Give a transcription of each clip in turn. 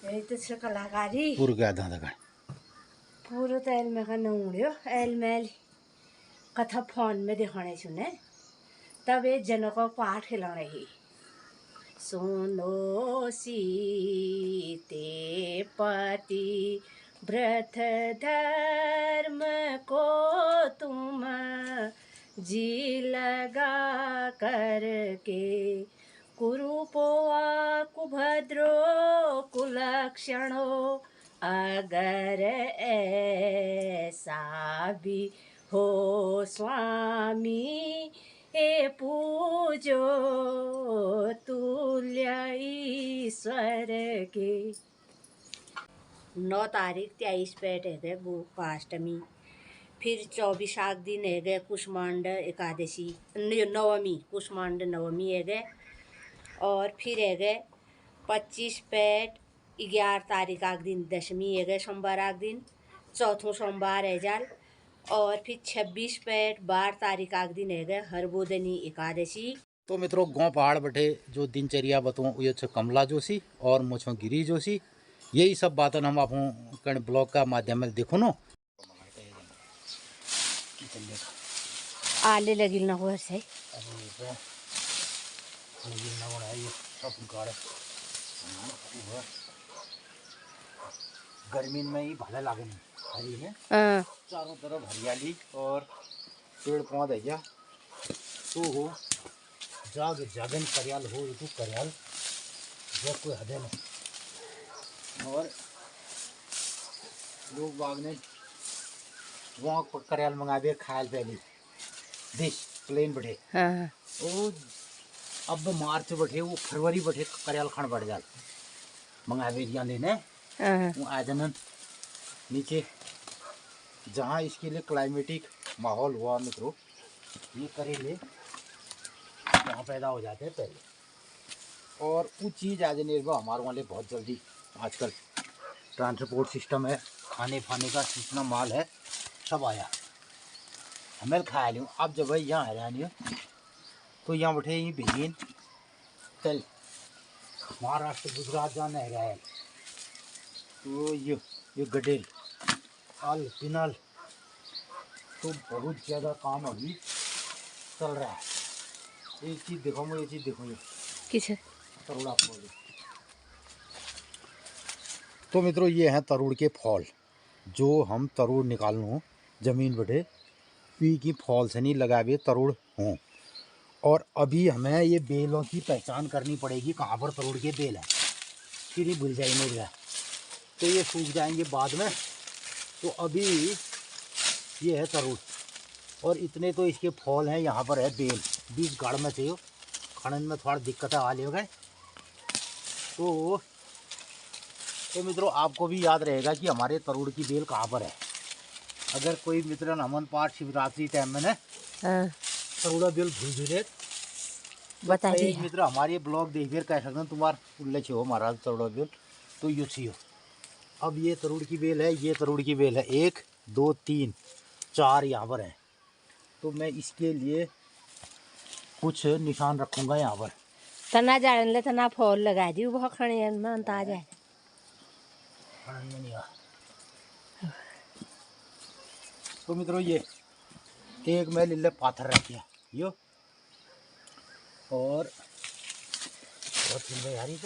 यही तो छ कलाकारी पूरा क्या था दगा पूरा तो एल में का नौड़ियो एल मेल कथा फोन में दिखाने सुने तब ये जनों को पाठ खिलाने ही सुनो सीते पति व्रत धर्म को तुम जी लगा करके कुरूपोआ कुभद्रो कुलक्षणो अगर ऐसा भी हो स्वामी हे पूजो तुल्य ईश्वर के। 9 तारीख 23 पेट है गए गोपाष्टमी, फिर 24 दिन है गए कुष्मांड एकादशी नवमी कुष्मांड नवमी है गए, और फिर है गए 25 पेट 11 तारीख आग दिन दशमी है गए सोमवार आग दिन चौथों सोमवार है जाल, और फिर 26 पेट 12 तारीख आग दिन है गए हरबोदनी एकादशी। तो मित्रों गांव पहाड़ बैठे जो दिनचर्या बताऊँ ये कमला जोशी और मुझो गिरी जोशी, यही सब बातें हम आप ब्लॉग का माध्यम में देखो नो आले लगी ना हो से गर्मी में ही भले लागे हरी में चारों तरफ हरियाली और पेड़ पौधे जा तो हो जाग जागन करियाल हो तो करियाल जब कोई हदे नहीं, और लोग बाग ने वहाँ करियाल मंगा खायल पहले देश प्लेन बैठे वो अब मार्च बैठे वो फरवरी बैठे करियाल खान बढ़ जाल मंगावे लेने वो आ जाना नीचे जहाँ इसके लिए क्लाइमेटिक माहौल हुआ मित्रों ये करेले वहाँ पैदा हो जाते हैं पहले, और वो चीज़ आज निर्भर हमारे वाले बहुत जल्दी आजकल ट्रांसपोर्ट सिस्टम है, खाने फाने का जितना माल है सब आया हमें खाया लूँ। अब जब भाई यहाँ हैरानी हो तो यहाँ बैठे ये बेगीन चल महाराष्ट्र गुजरात जाना है तो ये गडेल आल पिनल तो बहुत ज़्यादा काम अभी चल रहा है। एक चीज़ देखो मैं, ये चीज़ देखो ये किस तरुड़ आपको तो मित्रों ये हैं तरुड़ के फल जो हम तरुड़ निकाल लूँ ज़मीन बैठे पी की फॉल से नहीं लगाए तरुड़ हों, और अभी हमें ये बेलों की पहचान करनी पड़ेगी कहाँ पर तरुड़ के बेल है, फिर ही भूल जाएंगे मेरा तो ये सूख जाएंगे बाद में। तो अभी ये है तरुड़ और इतने तो इसके फॉल हैं, यहाँ पर है बेल बीच गाड़ में चाहिए खनन में थोड़ा दिक्कत आ रही गए तो मित्रों आपको भी याद रहेगा कि हमारे तरुड़ की बेल कहाँ पर है। अगर कोई मित्र नमन पाठ शिवरात्रि टाइम में न तरुड़ा बेल भूल जुले बताइए मित्र हमारे ब्लॉग देख कर कह सकते हैं तुम्हार उल्लेख हो महाराज तरुड़ा बेल तो ये छी हो। अब ये तरुड़ की बेल है, ये तरुड़ की बेल है 1 2 3 4 यहाँ पर है, तो मैं इसके लिए कुछ निशान रखूँगा यहाँ पर तना जान ले तना फॉल लगा दी वो खड़े में अंदाज है तो मित्रों ये एक मैं लिल्ले पाथर रखिया यो और यारी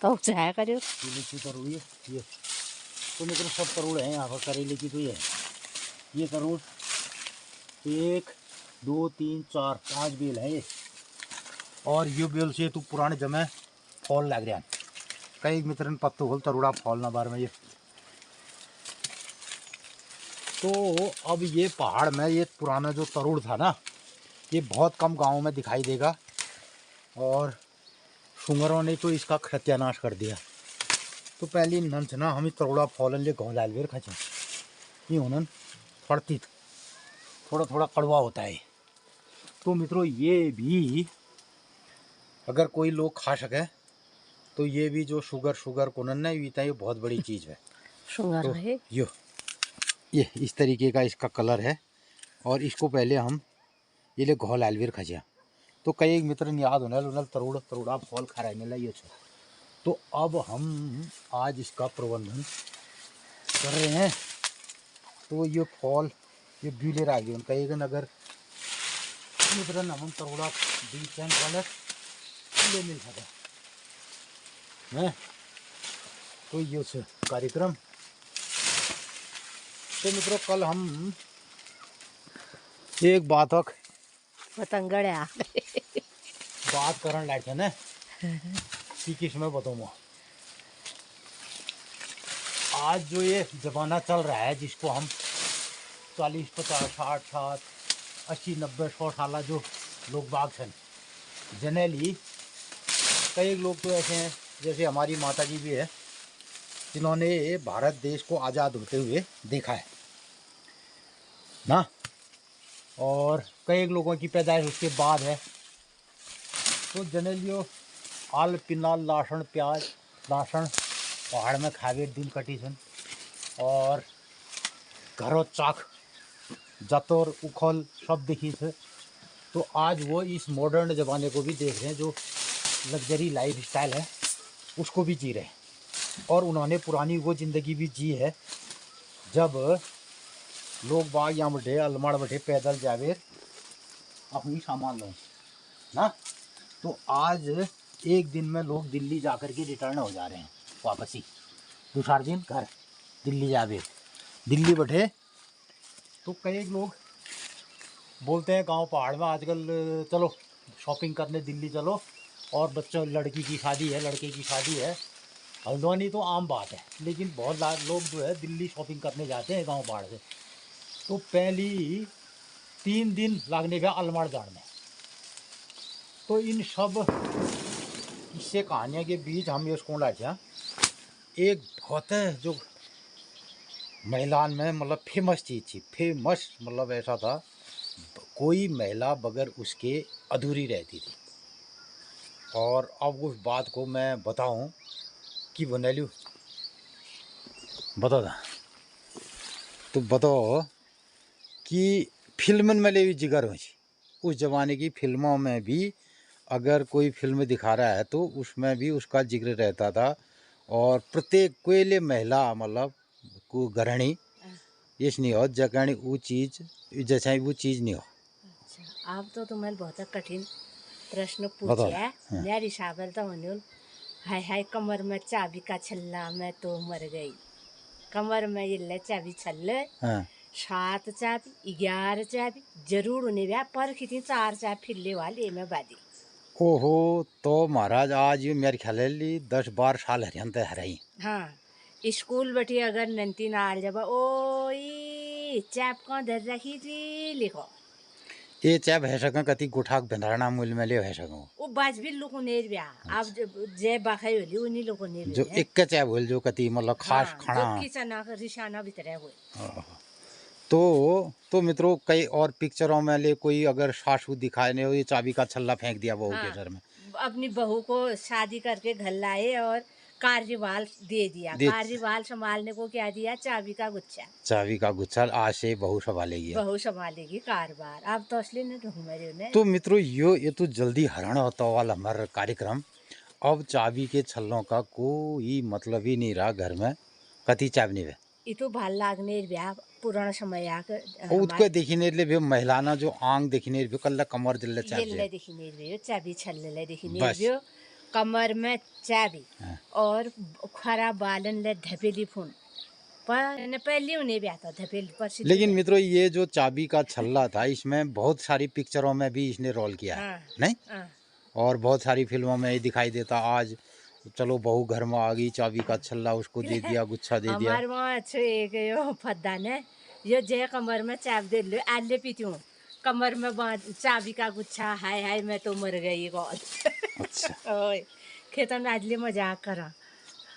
तो चाहे करो लिची तरुड़ ये तो मित्रों सब तरुड़ हैं यहाँ पर करेले की तो ये तरुड़ 1 2 3 4 5 बेल है ये, और ये बेल से तो पुराने जमे फॉल लग रहा है कई मित्र पत्तों होल तरुड़ा फॉल ना बार में ये। तो अब ये पहाड़ में ये पुराना जो तरुड़ था ना ये बहुत कम गांवों में दिखाई देगा, और सुंगरों ने तो इसका सत्यानाश कर दिया। तो पहले नंस ना हम तरुड़ा फॉलन ले गाँव लाल वेर खचा ये उन्होंने पड़ती थोड़ा थोड़ा कड़वा होता है। तो मित्रों ये भी अगर कोई लोग खा सके तो ये भी जो शुगर कोनन ना ये बहुत बड़ी चीज़ है। शुगर है ये इस तरीके का इसका कलर है, और इसको पहले हम ये ले घोल अलवीर खजिया तो कई एक मित्र याद होने तरुड़ा फॉल खा रहे ये तो अब हम आज इसका प्रबंधन कर रहे हैं। तो ये फॉल ये ब्यूले रागी उनका एक नगर मित्र नमन तरोड़ा बीच वाले ले मिल सका है। तो ये कार्यक्रम तो मित्रों कल हम एक बात पतंगड़ा बात करने लायक है ना कि किसमें बताऊँ। आज जो ये ज़माना चल रहा है जिसको हम 40, 50, 60, 60, 80, 90, 100 साल जो लोग बाग हैं जनरली कई लोग तो ऐसे हैं जैसे हमारी माता जी भी है जिन्होंने भारत देश को आज़ाद होते हुए देखा है ना, और कई लोगों की पैदाइश उसके बाद है। तो जनरली आल पिनाल लाशन प्याज लाशन पहाड़ में खावे दिन कटी सन और घरों चाक जतोर उखल सब देखी थे। तो आज वो इस मॉडर्न ज़माने को भी देख रहे हैं, जो लग्जरी लाइफ स्टाइल है उसको भी जी रहे हैं, और उन्होंने पुरानी वो ज़िंदगी भी जी है जब लोग बाग यहाँ बैठे अलमाड़ बैठे पैदल जावे अपनी सामान लो ना। तो आज एक दिन में लोग दिल्ली जाकर के रिटर्न हो जा रहे हैं वापसी, दूसरा दिन घर दिल्ली जावे दिल्ली बैठे। तो कई लोग बोलते हैं गांव पहाड़ में आजकल चलो शॉपिंग करने दिल्ली चलो, और बच्चों लड़की की शादी है लड़के की शादी है हल्द्वानी तो आम बात है, लेकिन बहुत लोग जो है दिल्ली शॉपिंग करने जाते हैं गांव पहाड़ से। तो पहली 3 दिन लगने का अलमाड़ जाड़ में। तो इन सब किस्से कहानियों के बीच हम ये उसको लाचा एक बहुत है जो महिलान में मतलब फेमस चीज़ थी, फेमस मतलब ऐसा था कोई महिला बगैर उसके अधूरी रहती थी। और अब उस बात को मैं बताऊं कि बनैलू बता था तो बताओ कि फिल्मन में ले भी जिगर हो उस ज़माने की फिल्मों में भी अगर कोई फिल्म दिखा रहा है तो उसमें भी उसका जिक्र रहता था, और प्रत्येक कोयले महिला मतलब को गृहिणी ये नहीं हो जगह वो चीज़ जैसा वो चीज़ नहीं हो। अच्छा, अब तो तुम्हें बहुत कठिन प्रश्न पूछा है। मेरे हिसाब तो मनुल हाय हाय कमर में चाबी का छल्ला मैं तो मर गई, कमर में ये ले चाबी छल्ले 7 चाबी 11 चाबी जरूर उन्हें व्या पर कितनी 4 चाबी फिरले वाले में बादी। ओहो तो महाराज आज ये मेरे ख्याल 10-12 साल हरियन ते हराई। हाँ स्कूल बैठी अगर नंती नाल जब ओ चैप कौन धर रखी थी लिखो ये चैप है सका कति गुठाक बंधारना मूल में ले है सका वो बाज भी लोगों ने ब्या अब जे बाखाई होली उन्हीं लोगों ने जो एक का चैप होल जो कति मतलब खास खाना जो किचन का रिशाना भीतर है वो। तो मित्रों कई और पिक्चरों में ले कोई अगर सासू दिखाए नहीं हो ये चाबी का छल्ला फेंक दिया बहू के सर में, अपनी बहू को शादी करके घर लाए और कार्यभार दे दिया, कार्यभार संभालने को क्या दिया चाबी का गुच्छा, चाबी का गुच्छा आज से बहू संभालेगी, बहू संभालेगी कारबार। अब तो असली ने ढूंढ। तो मित्रों ये तो जल्दी हरण होता वाला हमारा कार्यक्रम। अब चाबी के छल्लों का कोई मतलब ही नहीं रहा घर में, कति चाबी नहीं ये तो भाल लागने ब्याह पुराना समय उसको देखने ले भी महिलाना जो आंग देखने भी कल्ला कमर दिल्ले चाबी देखने भी चाबी छल्ले देखने भी कमर में चाबी और खरा बालन ले धपेली फोन पर पहले उन्हें भी आता धपेली पर। लेकिन मित्रों ये जो चाबी का छल्ला था इसमें बहुत सारी पिक्चरों में भी इसने रोल किया है नहीं, और बहुत सारी फिल्मों में ये दिखाई देता। आज चलो बहू घर में आ गई चाबी का छल्ला उसको दे दिया गुच्छा दे दिया। हमारे वहाँ अच्छे एक यो फद्दा ने ये जे कमर में चाबी दे लो आले पीती हूँ कमर में चाबी का गुच्छा हाय हाय मैं तो मर गई कौन। अच्छा ओए खेतन आजले मजाक करा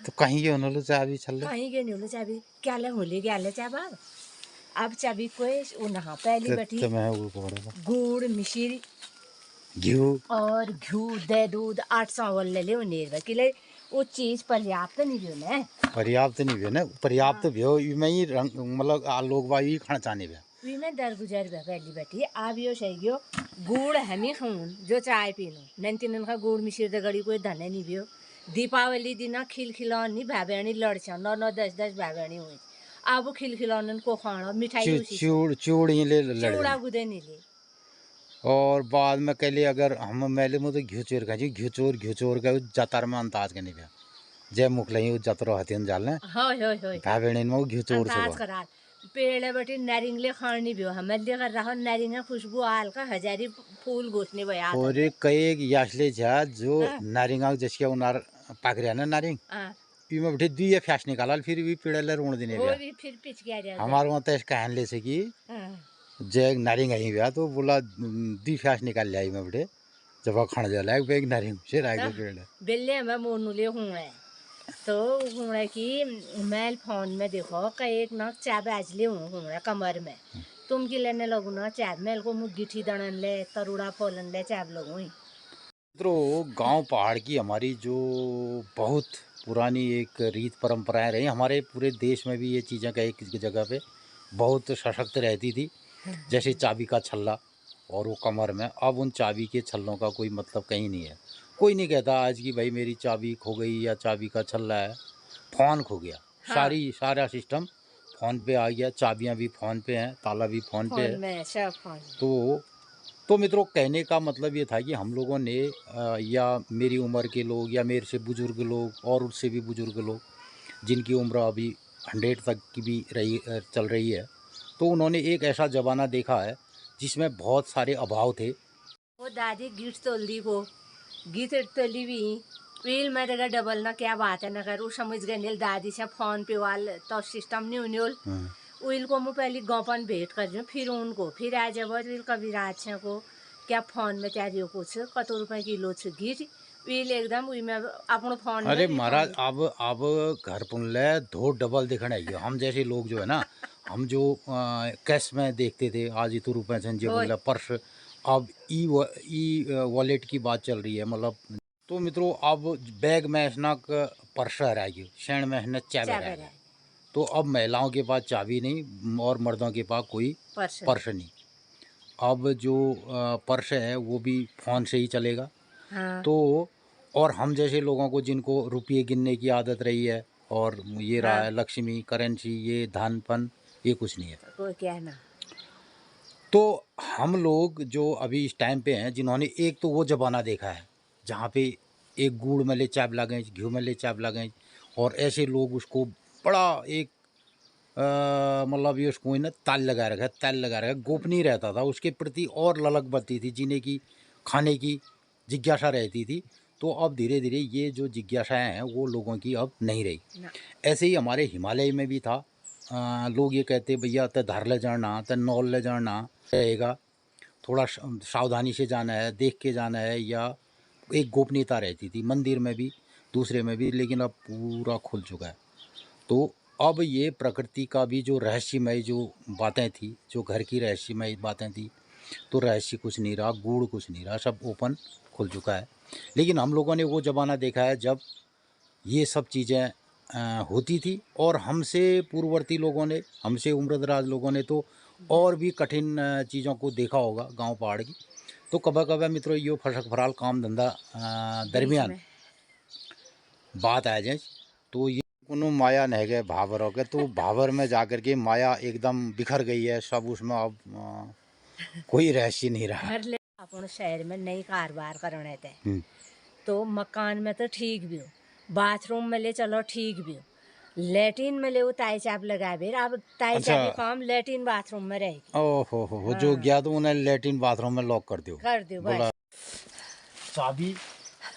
तो कहीं के होने लो चाबी छल्ले कहीं के नहीं लो चाबी क्या ले होली क्या ले चाबा अब चाबी कोई उन्हा पहली बैठी गुड़ मिश्री घी और घी दे दूध 800 वाले ले ले उन्हें किले वो चीज़ पर्याप्त नहीं भी ना, पर्याप्त नहीं भी ना, पर्याप्त भी हो मैं ही मतलब लोग वायु खाना चाहने भी में दरगुजर पहली बैठी आप यो सही गुड़ हमें खून जो चाय पीनो नंती नन का गुड़ मिश्र दे गड़ी कोई धने नहीं भी दीपावली दिन खिलखिलानी भाई बहनी लड़छ 9-9 10-10 भाई बहनी हुई अब खिलखिलाउन को खाना मिठाई उसी चूड़ ही ले लड़ चूड़ा गुदे नीले और बाद में कहले अगर हम मेले में तो घिचोर का जी घिचोर का जतर में अंदाज करने पे जय मुखलई जतरो हथिन जाल ने होय होय होय भाई बहन में घिचोर अंदाज सब करा पेड़ बटे नारिंगले खानी भी हमें लेकर रहो नारिंग खुशबू आल का हजारी फूल घोषने भया और कई यासले जा जो नारिंगा जैसे उनार पाकरिया ना नारिंग पी में बैठे दुई फैश निकाला फिर भी पेड़े रोण देने वो भी फिर पिच गया हमारे वहाँ तो इसका कहन ले से कि जय नारिंग आई गया तो बोला दुई फैश निकाल लिया मैं बैठे जब खाने जा लायक बैग नारिंग से राय पेड़ बेले में मोनुले हुए तो हुए कि मैं फोन में देखो का एक नक चाब आजले हुए कमर में तुम की लेने लगू ना चाब मेल को मुँह गिठी दड़न ले तरुड़ा फोलन ले चाब लगू तो गांव पहाड़ की हमारी जो बहुत पुरानी एक रीत परंपराएं रही हमारे पूरे देश में भी ये चीज़ें कई जगह पे बहुत सशक्त रहती थी जैसे चाबी का छल्ला और वो कमर में अब उन चाबी के छल्लों का कोई मतलब कहीं नहीं है कोई नहीं कहता आज की भाई मेरी चाबी खो गई या चाबी का छल्ला है फ़ोन खो गया हाँ। सारा सिस्टम फ़ोन पे आ गया चाबियां भी फ़ोन पे हैं ताला भी फ़ोन पे है तो मित्रों कहने का मतलब ये था कि हम लोगों ने या मेरी उम्र के लोग या मेरे से बुज़ुर्ग लोग और उससे भी बुज़ुर्ग लोग जिनकी उम्र अभी 100 तक की भी चल रही है तो उन्होंने एक ऐसा ज़माना देखा है जिसमें बहुत सारे अभाव थे वो दादी गिट तोली को गीत तोली भी व्हील में देखा डबल ना क्या बात है ना कर समझ गए दादी से फोन पे वाल तो सिस्टम नहीं उन्हें व्हील को मैं पहले गौपन भेंट कर दूँ फिर उनको फिर आ जब व्हील कभी रात को क्या फोन में क्या दियो कुछ कतो रुपए किलो छ गीट व्हील एकदम वही में अपनो फोन अरे महाराज अब घर पुनले धो डबल दिखना है हम जैसे लोग जो है ना हम जो कैश में देखते थे आज इतने रुपए से बोला पर्स अब ई वॉलेट की बात चल रही है मतलब तो मित्रों अब बैग में स्नक पर्स रह गई शैण में चाबी रह गई तो अब महिलाओं के पास चाबी नहीं और मर्दों के पास कोई पर्स नहीं अब जो पर्स है वो भी फ़ोन से ही चलेगा हाँ। तो और हम जैसे लोगों को जिनको रुपये गिनने की आदत रही है और ये रहा है लक्ष्मी करेंसी ये धनपन ये कुछ नहीं है कोई क्या ना तो हम लोग जो अभी इस टाइम पे हैं जिन्होंने एक तो वो ज़माना देखा है जहाँ पे एक गुड़ में ले चाब लगे घी में ले चाब लगे और ऐसे लोग उसको बड़ा एक मतलब ये उसको ना ताल लगा रखा गोपनीय रहता था उसके प्रति और ललक बढ़ती थी जीने की खाने की जिज्ञासा रहती थी तो अब धीरे धीरे ये जो जिज्ञासाएं हैं वो लोगों की अब नहीं रही ऐसे ही हमारे हिमालय में भी था लोग ये कहते भैया तो धार ले जाना तो नौल ले जाना रहेगा थोड़ा सावधानी से जाना है देख के जाना है या एक गोपनीयता रहती थी मंदिर में भी दूसरे में भी लेकिन अब पूरा खुल चुका है तो अब ये प्रकृति का भी जो रहस्यमय जो बातें थी जो घर की रहस्यमय बातें थी तो रहस्य कुछ नहीं रहा गूढ़ कुछ नहीं रहा सब ओपन खुल चुका है लेकिन हम लोगों ने वो ज़माना देखा है जब ये सब चीज़ें होती थी और हमसे पूर्ववर्ती लोगों ने हमसे उम्रदराज लोगों ने तो और भी कठिन चीज़ों को देखा होगा गांव पहाड़ की तो कभी कभी मित्रों यो फसक फराल काम धंधा दरमियान बात आ जाए तो ये कोनो माया नहीं गए भावर हो गए तो भावर में जाकर के माया एकदम बिखर गई है सब उसमें अब कोई रहस्य नहीं रहा अपन शहर में नई कारोबार करने थे तो मकान में तो ठीक भी हो बाथरूम में ले चलो ठीक भी हो लेटिन में ले वो ताई चाप लगा बेर अब ताई चाप का काम लेटिन बाथरूम में रहेगी ओहो हो जो गया तो उन्हें लेटिन बाथरूम में लॉक कर दो बोला चाबी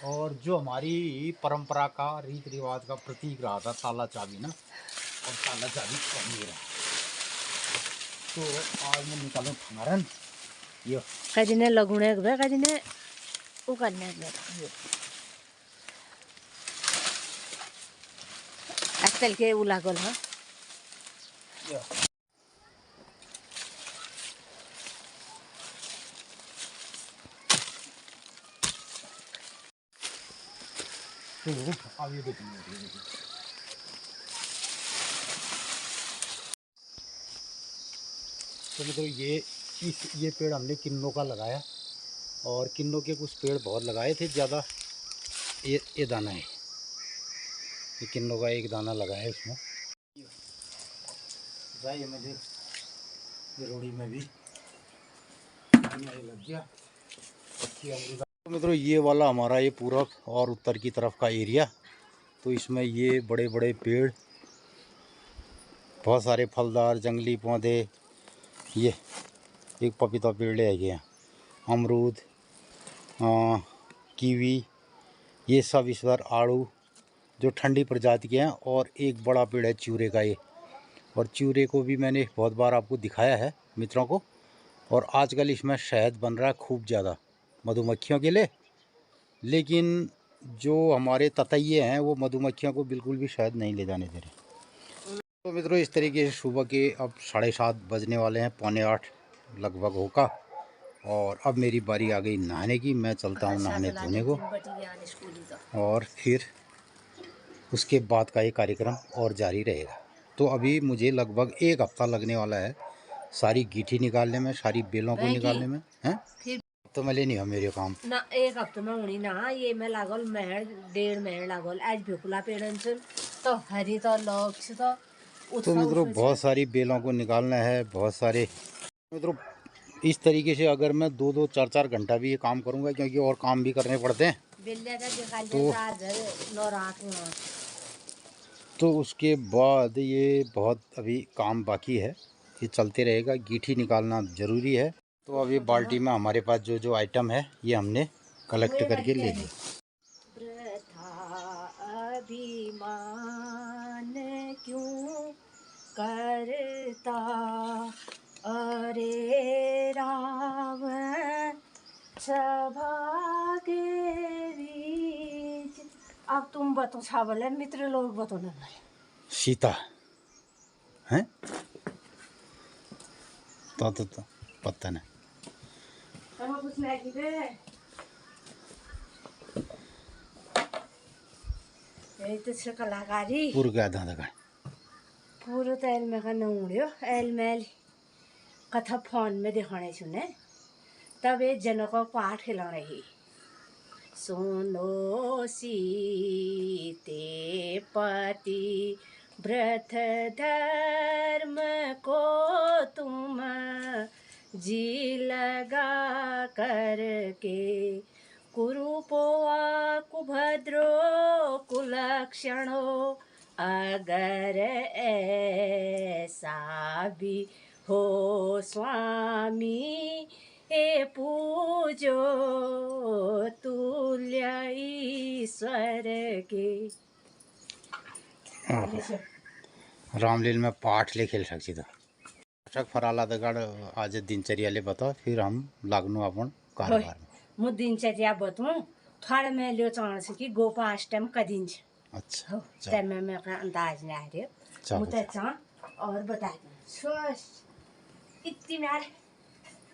और जो हमारी परंपरा का रीत रिवाज का प्रतीक रहा था ताला चाबी ना और ताला चाबी कम रहा तो आज मैं निकालूं थंगारन यो कजने लगुने के कजने वो करने के आजकल के उला गोल है अब ये देखिए तो मतलब ये पेड़ हमने किन्नों का लगाया और किन्नों के कुछ पेड़ बहुत लगाए थे ज़्यादा ये दाना है ये किन्नों का एक दाना लगा है इसमें। जाइए मुझे रोड़ी में भी लग गया। तो मित्रों ये वाला हमारा ये पूरब और उत्तर की तरफ का एरिया, तो इसमें ये बड़े बड़े पेड़, बहुत सारे फलदार जंगली पौधे, ये एक पपीता पेड़ ले गए, अमरूद, कीवी, ये सब इस बार आड़ू जो ठंडी प्रजाति के हैं, और एक बड़ा पेड़ है चूरे का ये, और चूरे को भी मैंने बहुत बार आपको दिखाया है मित्रों को। और आजकल इसमें शहद बन रहा है खूब ज़्यादा मधुमक्खियों के लिए, लेकिन जो हमारे ततैये हैं वो मधुमक्खियों को बिल्कुल भी शहद नहीं ले जाने दे रहे। तो मित्रों इस तरीके से सुबह के अब 7:30 बजने वाले हैं, 7:45 लगभग होगा, और अब मेरी बारी आ गई नहाने की। मैं चलता हूँ नहाने धोने को, और फिर उसके बाद का ये कार्यक्रम और जारी रहेगा। तो अभी मुझे लगभग 1 हफ्ता लगने वाला है सारी गीठी निकालने में, सारी बेलों को निकालने में। हैं तो मैं लेनी है मेरे काम ना 1 हफ्ते में होनी ना, ये मैं लागल मेड़ 1.5 मेड़ लागल आज भिकुला पेड़न छन तो हरी तो लोग तो मित्रों बहुत सारी बेलों को निकालना है, बहुत सारे मित्रों। इस तरीके से अगर मैं 2-2, 4-4 घंटा भी ये काम करूंगा, क्योंकि और काम भी करने पड़ते हैं, तो उसके बाद ये बहुत अभी काम बाकी है, ये चलते रहेगा। गीठी निकालना ज़रूरी है। तो अब ये बाल्टी में हमारे पास जो जो आइटम है ये हमने कलेक्ट करके ले लिया। अभिमान क्यों करता अरे रावण सभा के बीच। अब तुम बतो छावल मित्र लोग बतो न सीता हैं तो पता नहीं कुछ नहीं दे यही तो कलाकारी पूरा क्या दादा का पूरा तो एल में का नौड़ियो एल मेल कथा फोन में दिखाने सुने तब ये जनों को पाठ खिलाने ही सुनो सीते पति व्रत धर्म को तुम जी लगा करके कुरूपोवा कुभद्रो कुलक्षणो अगर ऐसा भी हो स्वामी ए पूजो तुल्य ईश्वर के। रामलील में पाठ ले खेल सकती था फराला दगड़ आज दिनचर्या ले बताओ, फिर हम लागनो अपन कारोबार में। मु दिनचर्या बताऊं थोड़ा मैं लियो चाहना से कि गोपाष्टम का दिन छ। अच्छा तब मैं का अंदाज नहीं आ रहा मुझे चाह और बता दूं सोच इतनी मेर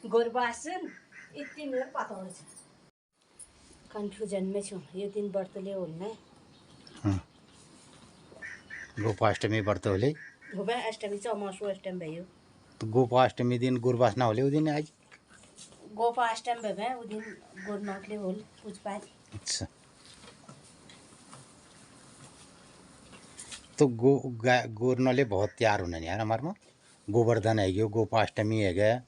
गोरबासन इतनी मेर पता हो छ कंफ्यूजन में छु ये दिन व्रत ले होल न। हां गोपाष्टमी व्रत होले गोपाष्टमी चौमासु अष्टमी भयो तो गोपाष्टमी दिन गुरबास ना होले उ दिन आज गोपाष्टमी भे उ दिन गुरनाथले होल कुछ बात। अच्छा तो गोरनाले बहुत तैयार होने यार हमारे में गोवर्धन है गयो, गोपाष्टमी है गया,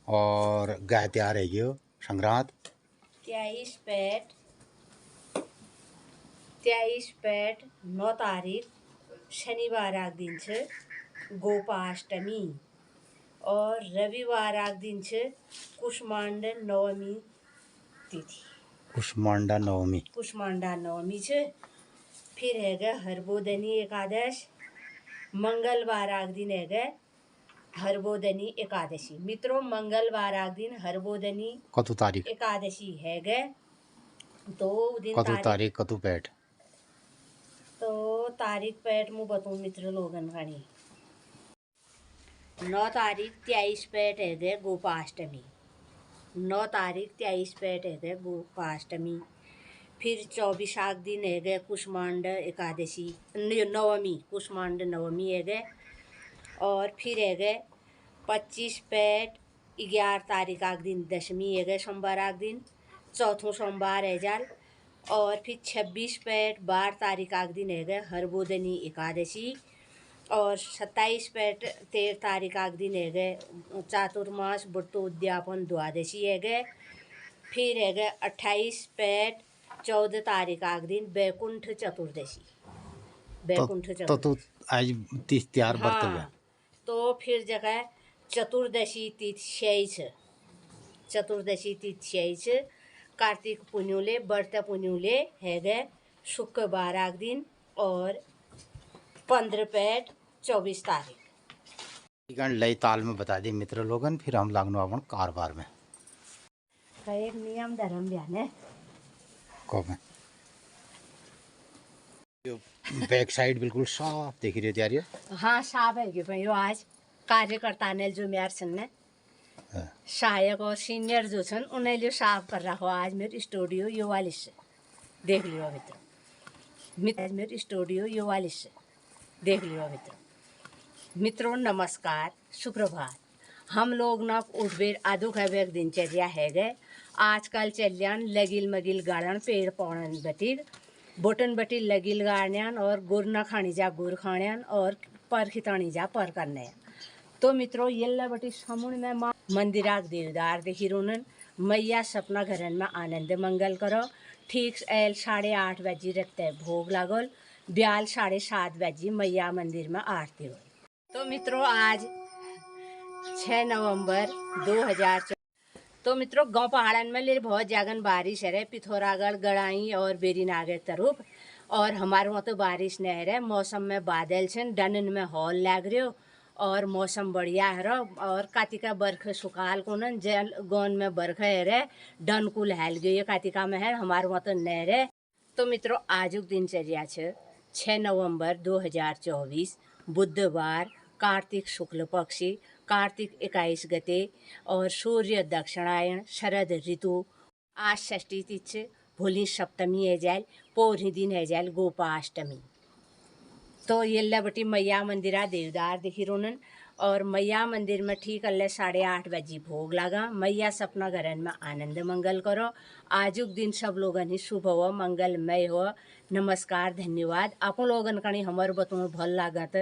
और गाय तैयार है गयो, संक्रांत 23 पेट 9 तारीख शनिवार आग दिन छ गोपाष्टमी और रविवार आग दिन छ कुष्मांडा नवमी तिथि। कुष्मांडा नवमी छ। फिर है हरबोदनी एकादश मंगलवार आग दिन है हरबोदनी एकादशी। मित्रों मंगलवार आग दिन हरबोदनी कतु तारीख एकादशी है गए तो दिन कतु तारीख कतु पेट तो तारीख पेट मु बताऊं मित्र लोगन खानी 9 तारीख 23 पेट है गए गोपाष्टमी। 9 तारीख 23 पेट है गए गोपाष्टमी। फिर 24 आग दिन है गए कुष्मांडा एकादशी नवमी कुष्मांडा नवमी है गए। और फिर है गए 25 पेट 11 तारीख आग दिन दशमी है गए सोमवार आग दिन। चौथों सोमवार है जाल और फिर 26 पैट 12 तारीख आग दिन है हरबोदनी एकादशी और 27 पैट 13 तारीख आग दिन है चातुर्मास बुट्टोद्यापन द्वादशी है। फिर है 28 पैट 14 तारीख आग दिन बैकुंठ चतुर्दशी बैकुंठ तो आज 30 त्यार बरत गया। हाँ, तो फिर जगह चतुर्दशी तिथि चतुर्दशी तिथि कार्तिक पुण्युले व्रत पुण्युले है गए शुक्रवार आग दिन और 15 पैट 24 तारीख। लय ताल में बता दी मित्र लोगन, फिर हम लागनो अपन कारोबार में एक नियम धर्म बयान है को में बैक साइड बिल्कुल साफ देख रही है। हाँ साफ है कि भाई आज कार्यकर्ता ने जो मेयर सन ने सहायक और सीनियर जो छन उन्हें जो साफ कर रहा हो आज मेरे स्टूडियो यो वाली से देख लियो मित्र मेरे स्टूडियो यो वाली से देख लियो मित्रों नमस्कार सुप्रभात। हम लोग ना उठबेर आधुक है दिनचर्या है गए आजकल चल्यान लगिल मगिल गाड़न पेड़ पौधन बतिर बोटन बटी लगिल गाड़न और गुर न खानी जा गुर खाण्यान और पर खितानी जा पर करने। तो मित्रों येल्ला बटी समुन में माँ मंदिराक देवदार देखी रोनन मैया सपना घरन में आनंद मंगल करो। ठीक 8:30 बजे रखते भोग लागल ब्याल 7:30 बजे मैया मंदिर में आरती हो। तो मित्रों आज 6 नवंबर 2024। तो मित्रों गांव पहाड़न में ले बहुत जागन बारिश है पिथौरागढ़ गड़ाई और बेरीनागर तरफ और हमारे वहाँ तो बारिश नहीं है। मौसम में बादल छन डनन में हॉल लाग रहे हो और मौसम बढ़िया है और कातिका बरख सुखाल को न जल गौन में बरख है रे डन कुल हेल गई कातिका में है हमारे वहाँ तो नहीं रे। तो मित्रों आजुक दिनचर्या 6 नवंबर 2024 बुधवार कार्तिक शुक्ल पक्षी कार्तिक 21 गते और सूर्य दक्षिणायन शरद ऋतु आज षष्ठी तिथि भोली सप्तमी है जाए पौरी दिन है जाए गोपाष्टमी। तो ये बटी मैया मंदिरा देवदार देखी रोनन और मैया मंदिर में ठीक अल्ले 8:30 बजे भोग लगा। मैया सपना घरन में आनंद मंगल करो। आजुक दिन सब लोगन ही शुभ हो मंगलमय हो। नमस्कार धन्यवाद। आप लोगन कणी हमार बतून भल लागत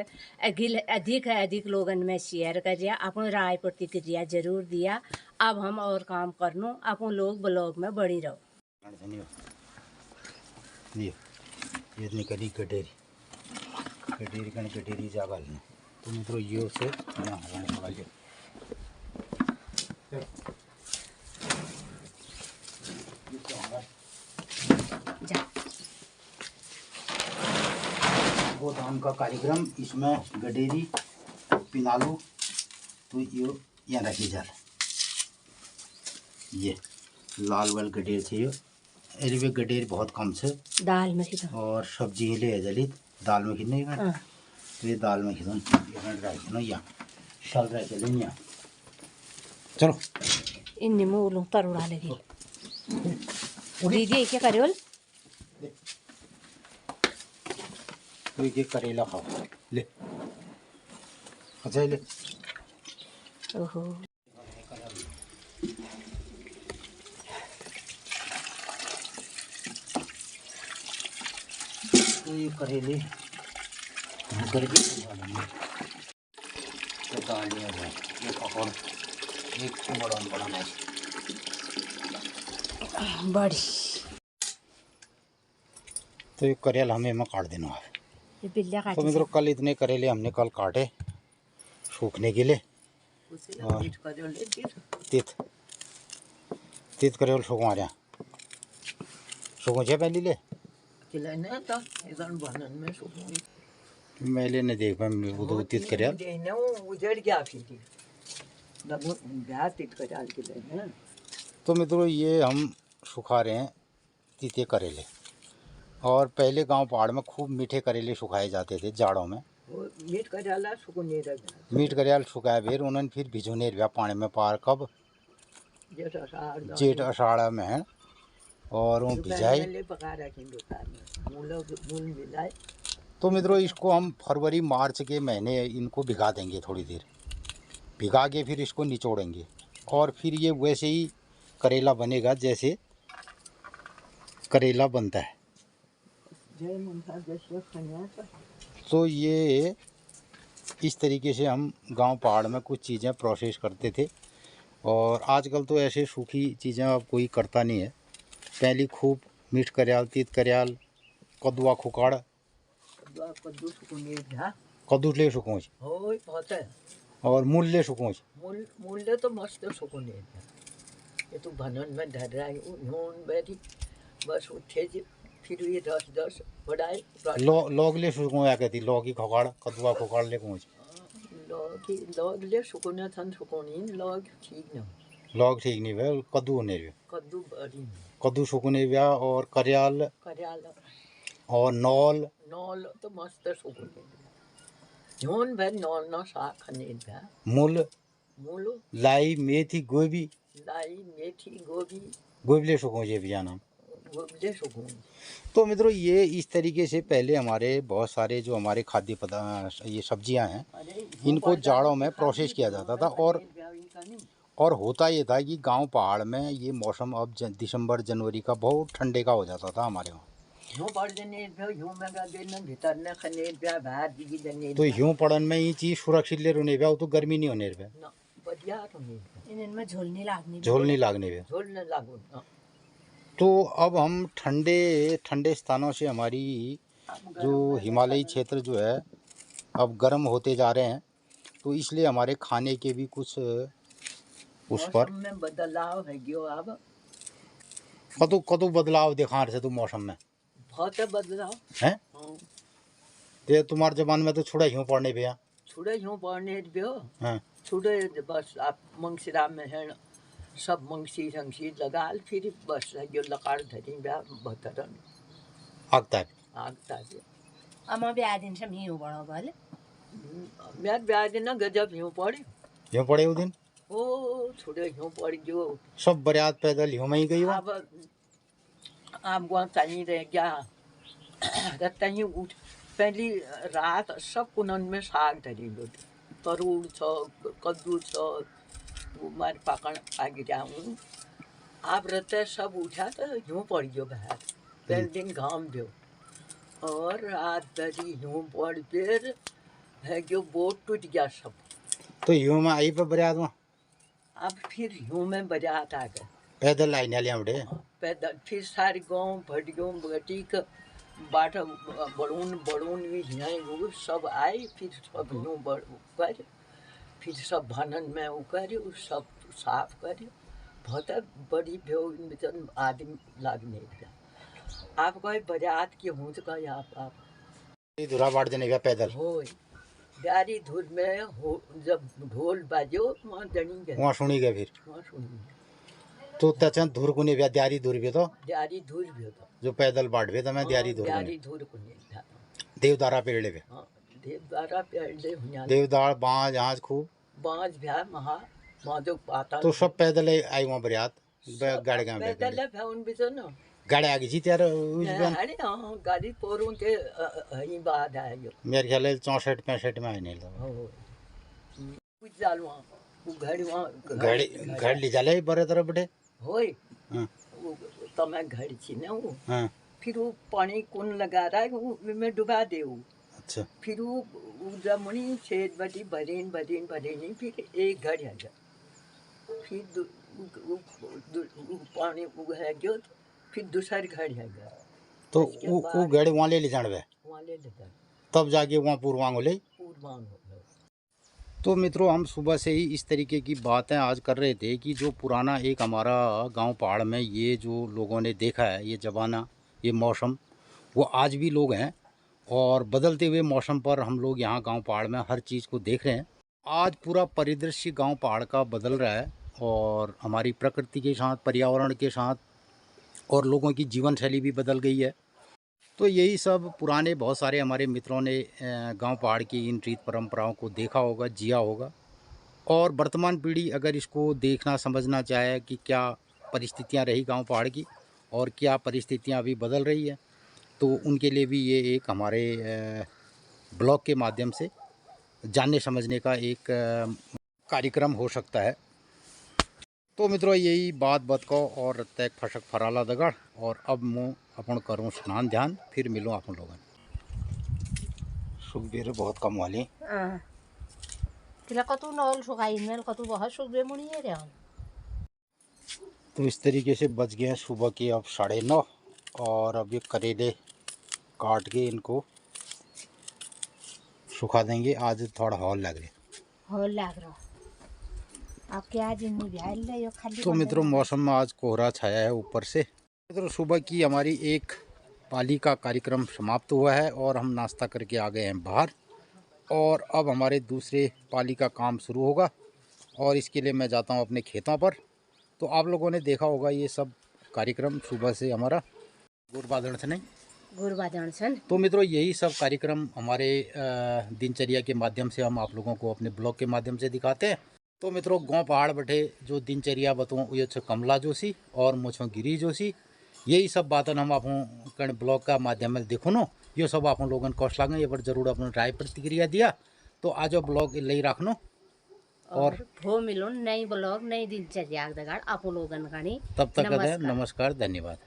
अधिक लोगन में शेयर करिया अपन राय प्रतिक्रिया जरूर दिया। अब हम और काम करनो अपन लोग ब्लॉग में बड़ी रहो। कटेरी जागल तो मित्रों यो से यहाँ हवाने पड़ा लियो गोदाम का कार्यक्रम इसमें गडेरी पिनालू तो यो यहाँ रखी जाए। ये लाल वाल गडेर थे यो एरिवे गडेर बहुत कम से दाल में और सब्जी ले जलित दाल में खिलने तो ये दाल में खिलो या शल रह के लेनिया चलो इन मूलों पर उड़ा लगी दीदी क्या करे तो ये करेला खाओ ले अच्छा ले ओहो तो ये करेले करके तो डाल दिया जाए ये पकौड़ एक बड़ा मैच बड़ी तो ये करेल हमें में काट देना है। ये बिल्ला तो मित्रों कल इतने करेले हमने कल काटे सूखने के लिए और तीत करेल सूखा रहा सूखो पहले ले मैले ने देख वो तीत करेल उजड़ गया फिर तो मित्रों ये हम सुखा रहे हैं तीते करेले और पहले गांव पहाड़ में खूब मीठे करेले सुखाए जाते थे जाड़ों में। मीठ करेला मीठ करेल सुखाए फिर उन्होंने फिर भिजोने रहा पानी में पार कब जेठ अषाढ़ में है और वो भिजाए। तो मित्रों इसको हम फरवरी मार्च के महीने इनको भिगा देंगे थोड़ी देर भिगा के फिर इसको निचोड़ेंगे और फिर ये वैसे ही करेला बनेगा जैसे करेला बनता है। जय मनसा जय खनिया का तो ये इस तरीके से हम गांव पहाड़ में कुछ चीज़ें प्रोसेस करते थे, और आजकल तो ऐसे सूखी चीज़ें अब कोई करता नहीं है। पहले खूब मीठ करियाल, तीत करियाल, कद्दुआ खुकाड़, कद्दू सुकुनी था कद्दू ले सुकोच होय बहुत है और मूल ले सुकोच। मूल्य तो मस्त सुकुनी था। ये तो भनन में धर रहा है यूं बैठी बस उठे जी फिर ये रस बढ़ाए लोग ले सुको या कहती लोग की खुकाड़, कद्दुआ खुकाड़ ले कोच। लोग ले सुकुने थन सुकुनी लोग ठीक ना लोग ठीक नहीं वे, कद्दू होने वे, कद्दू बड़ी कद्दू सुकने व्या, और करियाल करियाल और नौल नौल तो मस्त सुकुनी जोन भर नौल ना साग खने था मूल मूलो लाई मेथी गोभी, लाई मेथी गोभी गोभी ले सुको ये भी नाम। गोभी सुकुनी। तो मित्रों ये इस तरीके से पहले हमारे बहुत सारे जो हमारे खाद्य पदार्थ ये सब्जियां हैं इनको जाड़ों में प्रोसेस किया जाता था, और होता ये था कि गांव पहाड़ में ये मौसम अब दिसंबर जनवरी का बहुत ठंडे का हो जाता था हमारे वहाँ। तो यूं पड़न में ये चीज़ सुरक्षित ले रहने पे, तो गर्मी नहीं होने पे, इनमें झोल नहीं लागने पे। तो अब हम ठंडे ठंडे स्थानों से हमारी जो हिमालयी क्षेत्र जो है अब गर्म होते जा रहे हैं, तो इसलिए हमारे खाने के भी कुछ उस पर में बदलाव है जो अब कदू कदू बदलाव दिखा रहे थे तो मौसम में बहुत बदलाव है। ते तुम्हारे जबान में तो छुड़ा यूं पड़ने पे यहाँ छुड़े यूं पड़ने पे हाँ। छुड़े बस आप मंगसिरा में है सब मंगसी संगसी लगा फिर बस जो लकाड़ धरी ब्या बतरन आगता है अमा ब्याह दिन से ही हो बड़ा वाले मैं ब्याह दिन ना गजब यूं पड़े वो दिन ओ छुड़े यूं पड़ जो सब बरियात पैदल यूं में ही गई। अब आप वहाँ तनी रह गया तनी उठ पहली रात सब कुनन में साग धरी लो तरुड़ छ कद्दू छ मारे पकड़ आ गया हूँ आप रहते सब उठा तो यूं पड़ गयो बाहर पहले दिन घाम दो और रात दरी यूं पड़ फिर है जो बोट टूट गया सब। तो यूं में आई पे बरियात वहाँ अब फिर यूं में बरियात आ गए पैदल आई नालियाँ बड़े पैदल फिर सारे गाँव भटियों बटीक बाट बड़ून भी यहाँ वो सब आए फिर सब यूँ कर फिर सब भनन में वो करे सब साफ करे बहुत बड़ी भ्यो आदमी लागने का आप कहे बरात की हूँ तो कहे आप धुरा बाट देने का पैदल हो गाड़ी धुर में हो जब ढोल बाजो वहाँ जनी गए वहाँ सुनी गए फिर वहाँ सुनी तो तचन धुर को नहीं दियारी धुर भी तो दियारी धुर भी होता जो पैदल बाट भी तो मैं दियारी धुर को नहीं देवदारा पेड़ पे देवदारा पेड़ देवदार बाँझ आज खूब बाँझ भ्या महा माधो पाता तो सब पैदल आई वहाँ बरियात गाड़ी का पैदल है उन भी तो ना गाड़ी आगे जी त्यार अरे हाँ गाड़ी पोरों के ही बाद आए जो मेरे ख्याल 64-65 में आए नहीं तो कुछ जाल वहाँ वो घड़ी घड़ ले जाले बड़े तरह बड़े होय तो मैं घर छी ना वो हाँ। फिर वो पानी कौन लगा रहा है वो में डुबा दे वो अच्छा फिर वो जमुनी छेद बटी भरेनी फिर एक घर आ गया फिर पानी है जो फिर दूसरा घर आ गया तो वो घड़ी वहाँ ले जाने वहाँ ले लेता तब जाके वहाँ पूर्वांग ले पूर्वांग तो मित्रों हम सुबह से ही इस तरीके की बातें आज कर रहे थे कि जो पुराना एक हमारा गांव पहाड़ में ये जो लोगों ने देखा है ये ज़माना ये मौसम वो आज भी लोग हैं, और बदलते हुए मौसम पर हम लोग यहाँ गांव पहाड़ में हर चीज़ को देख रहे हैं। आज पूरा परिदृश्य गांव पहाड़ का बदल रहा है, और हमारी प्रकृति के साथ पर्यावरण के साथ और लोगों की जीवन शैली भी बदल गई है। तो यही सब पुराने बहुत सारे हमारे मित्रों ने गांव पहाड़ की इन रीत परंपराओं को देखा होगा, जिया होगा, और वर्तमान पीढ़ी अगर इसको देखना समझना चाहे कि क्या परिस्थितियां रही गांव पहाड़ की और क्या परिस्थितियां अभी बदल रही है, तो उनके लिए भी ये एक हमारे ब्लॉग के माध्यम से जानने समझने का एक कार्यक्रम हो सकता है। तो मित्रों यही बात को और तैक फशक फराला दगड़, और अब मुँह अपन करूँ स्नान ध्यान, फिर मिलूँ अपन लोगन। सुखबीर बहुत कम वाली किला कतु नौल सुखाई मेल कतु बहुत सुखबे मुनी है रे। तो इस तरीके से बज गए हैं सुबह के अब 9:30 और अब ये करेले काट के इनको सुखा देंगे। आज थोड़ा हॉल लग रहा आपके आज इन्नी बिहार ले यो खाली। तो मित्रों मौसम में आज कोहरा छाया है ऊपर से। मित्रों सुबह की हमारी एक पाली का कार्यक्रम समाप्त हुआ है और हम नाश्ता करके आ गए हैं बाहर, और अब हमारे दूसरे पाली का काम शुरू होगा और इसके लिए मैं जाता हूं अपने खेतों पर। तो आप लोगों ने देखा होगा ये सब कार्यक्रम सुबह से हमारा गुरबादन। तो मित्रों यही सब कार्यक्रम हमारे दिनचर्या के माध्यम से हम आप लोगों को अपने ब्लॉग के माध्यम से दिखाते हैं। तो मित्रों गाँव पहाड़ बटे जो दिनचर्या बताऊँ ये कमला जोशी और मुझो गिरी जोशी, यही सब बातन हम आप ब्लॉग का माध्यम में देखो नो। ये सब आप लोगों को कौश लागे, ये पर जरूर अपना राय प्रतिक्रिया दिया। तो आज ब्लॉग ले रखनो और वो मिलो नई ब्लॉग नई दिनचर्या आप लोगन का। तब तक नमस्कार, धन्यवाद।